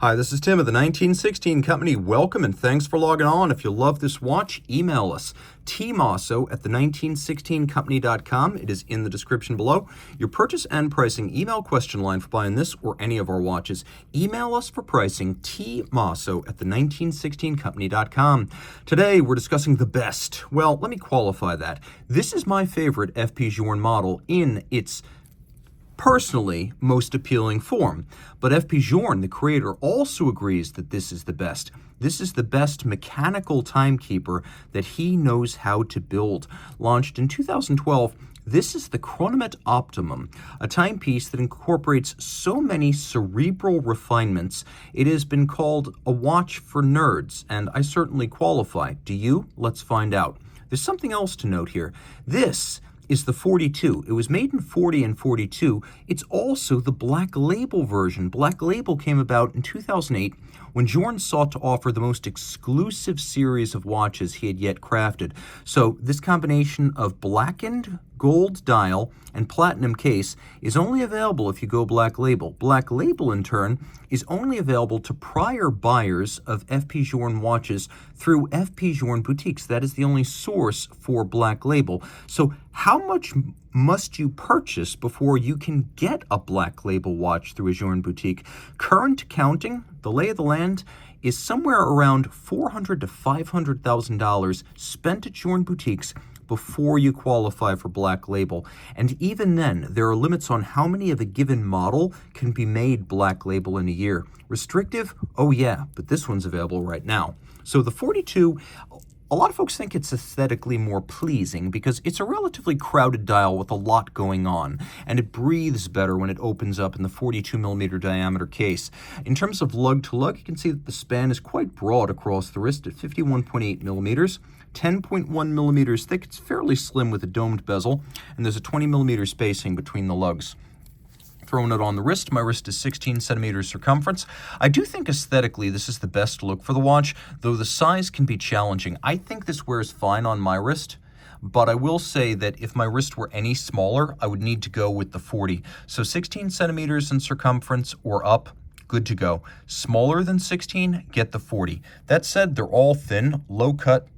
Hi, this is Tim of the 1916 Company. Welcome and thanks for logging on. If you love this watch, email us, Team Mosso at the1916company.com. It is in the description below. Your purchase and pricing email question line for buying this or any of our watches. Email us for pricing, tmosso at the1916company.com. Today, we're discussing the best. Well, let me qualify that. This is my favorite FP Journe model in its personally most appealing form. But FP Journe, the creator, also agrees that this is the best. This is the best mechanical timekeeper that he knows how to build. Launched in 2012, this is the Chronometre Optimum, a timepiece that incorporates so many cerebral refinements, it has been called a watch for nerds, and I certainly qualify. Do you? Let's find out. There's something else to note here. This is the 42. It was made in 40 and 42. It's also the Black Label version. Black Label came about in 2008 when Journe sought to offer the most exclusive series of watches he had yet crafted. So this combination of blackened gold dial and platinum case is only available if you go Black Label. Black Label, in turn, is only available to prior buyers of FP Journe watches through FP Journe boutiques. That is the only source for Black Label. So how much must you purchase before you can get a Black Label watch through a Journe boutique? Current accounting, the lay of the land, is somewhere around $400,000 to $500,000 spent at Journe boutiques before you qualify for Black Label. And even then, there are limits on how many of a given model can be made Black Label in a year. Restrictive? Oh yeah, but this one's available right now. So the 42, a lot of folks think it's aesthetically more pleasing because it's a relatively crowded dial with a lot going on, and it breathes better when it opens up in the 42mm diameter case. In terms of lug-to-lug, you can see that the span is quite broad across the wrist at 51.8 millimeters. 10.1 millimeters thick. It's fairly slim with a domed bezel, and there's a 20 millimeter spacing between the lugs. Throwing it on the wrist, my wrist is 16 centimeters circumference. I do think aesthetically this is the best look for the watch, though the size can be challenging. I think this wears fine on my wrist, but I will say that if my wrist were any smaller, I would need to go with the 40. So 16 centimeters in circumference or up, good to go. Smaller than 16, get the 40. That said, they're all thin, low cut,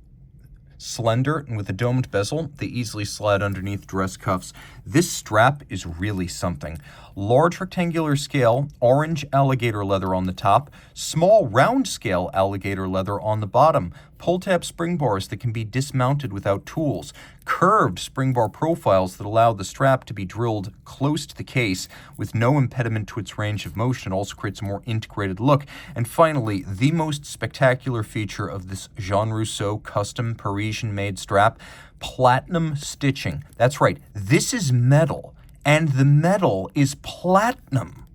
slender, and with a domed bezel. They easily slide underneath dress cuffs. This strap is really something. Large rectangular scale, orange alligator leather on the top, small round scale alligator leather on the bottom, pull-tab spring bars that can be dismounted without tools, curved spring bar profiles that allow the strap to be drilled close to the case with no impediment to its range of motion. It also creates a more integrated look. And finally, the most spectacular feature of this Journe Rousseau custom Parisian-made strap, platinum stitching. That's right, this is metal, and the metal is platinum.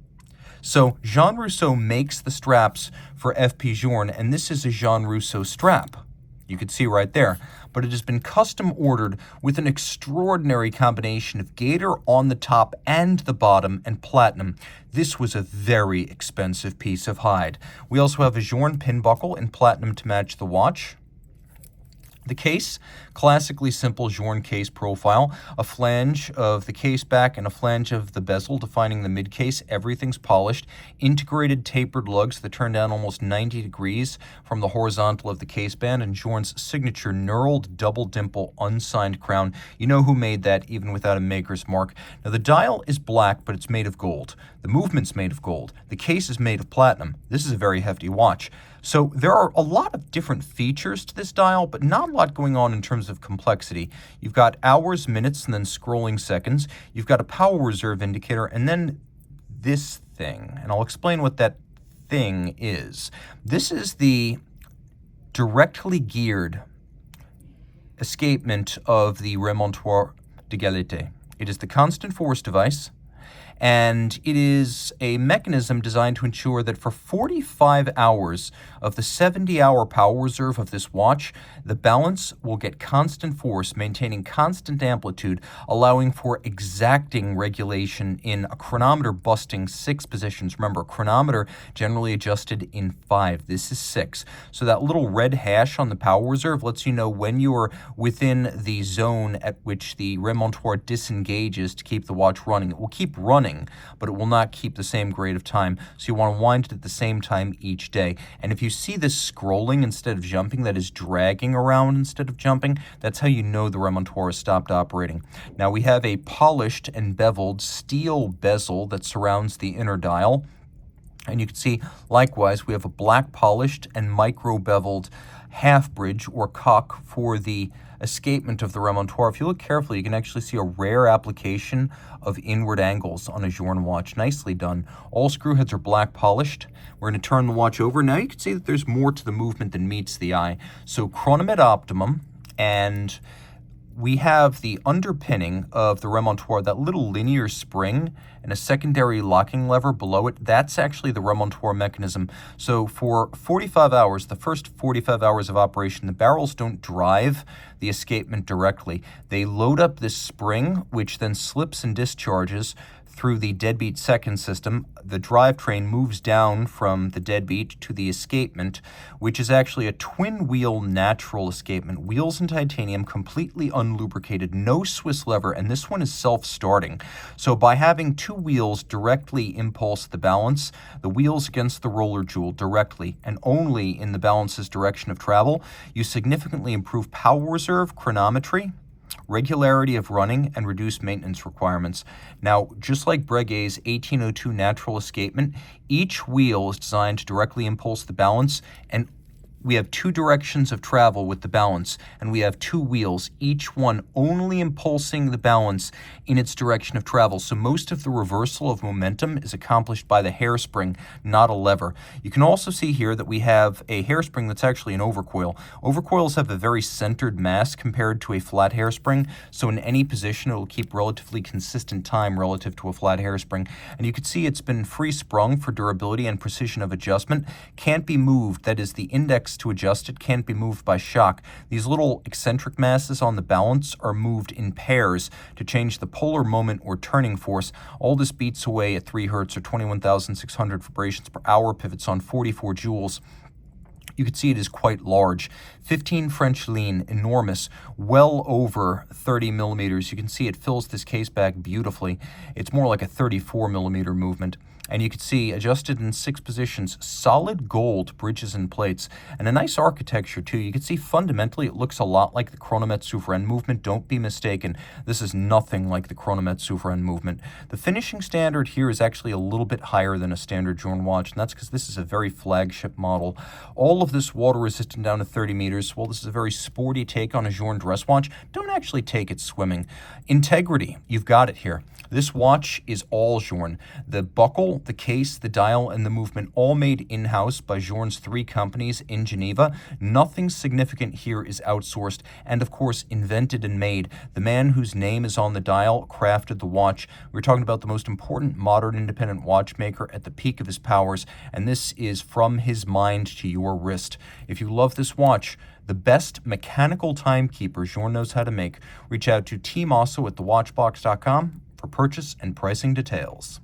So Journe Rousseau makes the straps for FP Journe, and this is a Journe Rousseau strap. You can see right there. But it has been custom ordered with an extraordinary combination of gator on the top and the bottom and platinum. This was a very expensive piece of hide. We also have a Journe pin buckle in platinum to match the watch. The case, classically simple Journe case profile, a flange of the case back and a flange of the bezel defining the mid case. Everything's polished. Integrated tapered lugs that turn down almost 90 degrees from the horizontal of the case band, and Journe's signature knurled double dimple unsigned crown. You know who made that even without a maker's mark. Now the dial is black, but it's made of gold. The movement's made of gold. The case is made of platinum. This is a very hefty watch. So there are a lot of different features to this dial, but not a lot going on in terms of complexity. You've got hours, minutes, and then scrolling seconds. You've got a power reserve indicator, and then this thing. And I'll explain what that thing is. This is the directly geared escapement of the remontoir d'égalité. It is the constant force device, and it is a mechanism designed to ensure that for 45 hours of the 70-hour power reserve of this watch, the balance will get constant force, maintaining constant amplitude, allowing for exacting regulation in a chronometer busting 6 positions. Remember, a chronometer generally adjusted in 5. This is 6. So that little red hash on the power reserve lets you know when you are within the zone at which the remontoir disengages to keep the watch running. It will keep running running, but it will not keep the same grade of time. So you want to wind it at the same time each day. And if you see this scrolling instead of jumping, that is dragging around instead of jumping, that's how you know the remontoire has stopped operating. Now we have a polished and beveled steel bezel that surrounds the inner dial. And you can see, likewise, we have a black polished and micro-beveled half bridge or cock for the escapement of the remontoire. If you look carefully, you can actually see a rare application of inward angles on a Journe watch. Nicely done. All screw heads are black polished. We're going to turn the watch over. Now you can see that there's more to the movement than meets the eye. So Chronometre Optimum, and we have the underpinning of the remontoire, that little linear spring and a secondary locking lever below it. That's actually the remontoire mechanism. So for 45 hours, the first 45 hours of operation, the barrels don't drive the escapement directly. They load up this spring, which then slips and discharges through the deadbeat second system. The drivetrain moves down from the deadbeat to the escapement, which is actually a twin-wheel natural escapement. Wheels in titanium, completely unlubricated, no Swiss lever, and this one is self-starting. So by having two wheels directly impulse the balance, the wheels against the roller jewel directly and only in the balance's direction of travel, you significantly improve power reserve, chronometry, regularity of running, and reduced maintenance requirements. Now, just like Breguet's 1802 natural escapement, each wheel is designed to directly impulse the balance, and we have two directions of travel with the balance, and we have two wheels, each one only impulsing the balance in its direction of travel. So most of the reversal of momentum is accomplished by the hairspring, not a lever. You can also see here that we have a hairspring that's actually an overcoil. Overcoils have a very centered mass compared to a flat hairspring, so in any position it will keep relatively consistent time relative to a flat hairspring. And you can see it's been free-sprung for durability and precision of adjustment. Can't be moved, that is, the index to adjust it can't be moved by shock. These little eccentric masses on the balance are moved in pairs to change the polar moment or turning force. All this beats away at 3 Hertz or 21,600 vibrations per hour, pivots on 44 joules. You can see it is quite large. 15 French lean, enormous, well over 30 millimeters. You can see it fills this case back beautifully. It's more like a 34 millimeter movement. And you can see, adjusted in 6 positions, solid gold bridges and plates, and a nice architecture too. You can see fundamentally it looks a lot like the Chronometre Souverain movement. Don't be mistaken. This is nothing like the Chronometre Souverain movement. The finishing standard here is actually a little bit higher than a standard Journe watch, and that's because this is a very flagship model. All of this water resistant down to 30 meters. Well, this is a very sporty take on a Journe dress watch. Don't actually take it swimming. Integrity, you've got it here. This watch is all Journe. The buckle, the case, the dial, and the movement all made in-house by Journe's 3 companies in Geneva. Nothing significant here is outsourced, and of course invented and made. The man whose name is on the dial crafted the watch. We're talking about the most important modern independent watchmaker at the peak of his powers, and this is from his mind to your wrist. If you love this watch, the best mechanical timekeeper Journe knows how to make, reach out to Team Mosso at thewatchbox.com for purchase and pricing details.